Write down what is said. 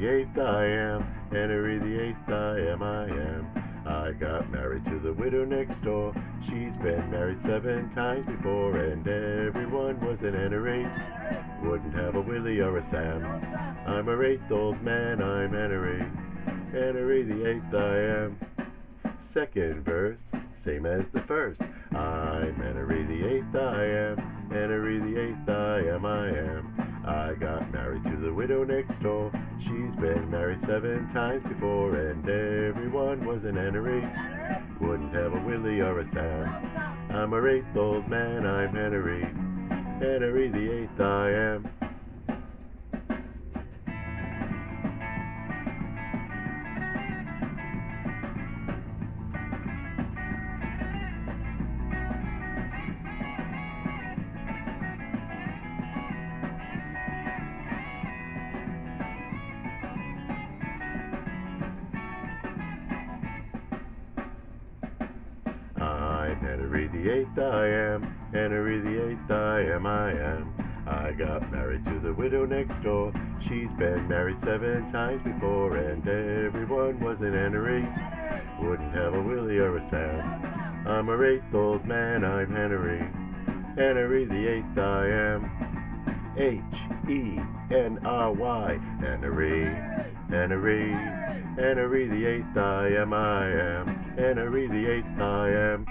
the eighth I am. Canary the eighth I am. I got married to the widow next door. She's been married 7 times before, and everyone was an Canary. Wouldn't have a Willie or a Sam. I'm her 8th old man, I'm Canary. Canary the eighth I am. Second verse, same as the first. I'm Canary the eighth I am. Canary the eighth I am. I got married to the widow next door. She's been married 7 times before, and everyone was an Canary. Wouldn't have a Willie or a Sam. I'm her 8th old man, I'm Canary. Canary the eighth I am. I'm Canary the eighth I am. Canary the eighth I am. I got married to the widow next door. She's been married 7 times before, and everyone was an Canary. Wouldn't have a Willie or a Sam. I'm her 8th old man, I'm Canary. Canary the eighth I am. H-E-N-R-Y. Canary. Canary. Canary the eighth I am. Canary the eighth I am.